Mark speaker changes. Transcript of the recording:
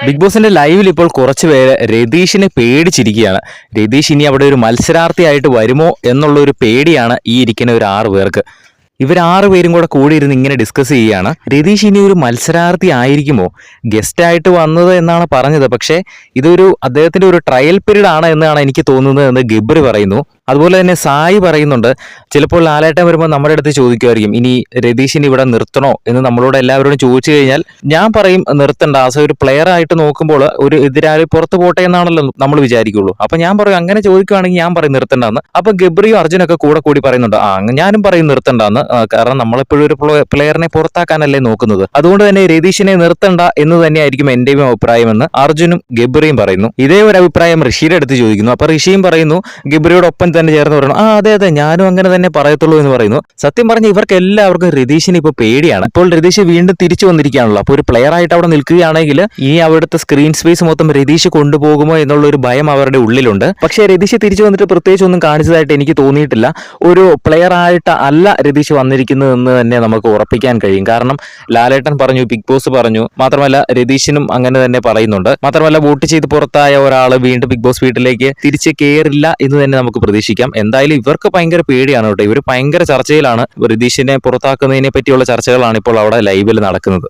Speaker 1: Big ബോസിന്റെ ലൈവിൽ ഇപ്പോൾ കുറച്ച് പേര് രതീഷിനെ പേടിച്ചിരിക്കുകയാണ്. രതീഷ് ഇനി അവിടെ ഒരു മത്സരാർത്ഥിയായിട്ട് വരുമോ എന്നുള്ള ഒരു പേടിയാണ് ഈ ഇരിക്കുന്ന ഒരു 6 പേർക്ക്. ഇവർ 6 പേരും കൂടെ കൂടിയിരുന്ന് ഇങ്ങനെ ഡിസ്കസ് ചെയ്യുകയാണ്. രതീഷ് ഇനി ഒരു മത്സരാർത്ഥി ആയിരിക്കുമോ, ഗസ്റ്റായിട്ട് വന്നത് എന്നാണ് പറഞ്ഞത്. പക്ഷേ ഇതൊരു അദ്ദേഹത്തിന്റെ ഒരു ട്രയൽ പീരീഡ് ആണ് എന്നാണ് എനിക്ക് തോന്നുന്നത് എന്ന് ഗബ്രി പറയുന്നു. അതുപോലെ തന്നെ സായി പറയുന്നുണ്ട്, ചിലപ്പോൾ ലാലേട്ടൻ വരുമ്പോൾ നമ്മുടെ അടുത്ത് ചോദിക്കുമായിരിക്കും ഇനി രതീഷിന് ഇവിടെ നിർത്തണോ എന്ന് നമ്മളോട് എല്ലാവരോടും ചോദിച്ചു കഴിഞ്ഞാൽ ഞാൻ പറയും നിർത്തണ്ട. ആസ് ഒരു പ്ലെയർ ആയിട്ട് നോക്കുമ്പോൾ ഒരു എതിരാളി പുറത്ത് പോട്ടെ എന്നാണല്ലോ നമ്മൾ വിചാരിക്കുള്ളൂ. അപ്പൊ ഞാൻ പറയും അങ്ങനെ ചോദിക്കുകയാണെങ്കിൽ ഞാൻ പറയും നിർത്തണ്ടെന്ന്. അപ്പൊ ഗബ്രിയും അർജുനൊക്കെ കൂടി പറയുന്നുണ്ട് ഞാനും പറയും നിർത്തണ്ടെന്ന്. കാരണം നമ്മളെപ്പോഴും ഒരു പ്ലെയറിനെ പുറത്താക്കാനല്ലേ നോക്കുന്നത്. അതുകൊണ്ട് തന്നെ രതീഷിനെ നിർത്തണ്ട എന്ന് തന്നെയായിരിക്കും എന്റെയും അഭിപ്രായമെന്ന് അർജുനും ഗബ്രിയും പറയുന്നു. ഇതേ ഒരു അഭിപ്രായം ഋഷിയുടെ അടുത്ത് ചോദിക്കുന്നു. അപ്പൊ ഋഷിയും പറയുന്നു ഗബ്രിയോടൊപ്പം തന്നെ ചേർന്ന് പറയണം അതെ ഞാനും അങ്ങനെ തന്നെ പറയത്തുള്ളൂ എന്ന് പറയുന്നു. സത്യം പറഞ്ഞ ഇവർക്ക് എല്ലാവർക്കും രതീഷിന് ഇപ്പൊ പേടിയാണ്. ഇപ്പോൾ രതീഷ് വീണ്ടും തിരിച്ചു വന്നിരിക്കുകയാണല്ലോ. അപ്പോൾ ഒരു പ്ലെയർ ആയിട്ട് അവിടെ നിൽക്കുകയാണെങ്കിൽ ഈ അവിടുത്തെ സ്ക്രീൻ സ്പേസ് മൊത്തം രതീഷ് കൊണ്ടുപോകുമോ എന്നുള്ള ഒരു ഭയം അവരുടെ ഉള്ളിലുണ്ട്. പക്ഷേ രതീഷ് തിരിച്ചു വന്നിട്ട് പ്രത്യേകിച്ച് ഒന്നും കാണിച്ചതായിട്ട് എനിക്ക് തോന്നിയിട്ടില്ല. ഒരു പ്ലെയർ ആയിട്ട് അല്ല രതീഷ് വന്നിരിക്കുന്നതെന്ന് തന്നെ നമുക്ക് ഉറപ്പിക്കാൻ കഴിയും. കാരണം ലാലേട്ടൻ പറഞ്ഞു, ബിഗ് ബോസ് പറഞ്ഞു, മാത്രമല്ല രതീഷിനും അങ്ങനെ തന്നെ പറയുന്നുണ്ട്. മാത്രമല്ല വോട്ട് ചെയ്ത് പുറത്തായ ഒരാൾ വീണ്ടും ബിഗ് ബോസ് വീട്ടിലേക്ക് തിരിച്ച് കയറില്ല എന്ന് തന്നെ നമുക്ക് പ്രതീക്ഷിക്കാം. എന്തായാലും ഇവർക്ക് ഭയങ്കര പേടിയാണ് കേട്ടോ. ഇവർ ഭയങ്കര ചർച്ചയിലാണ്. രതീഷിനെ പുറത്താക്കുന്നതിനെ പറ്റിയുള്ള ചർച്ചകളാണ് ഇപ്പോൾ അവിടെ ലൈവിൽ നടക്കുന്നത്.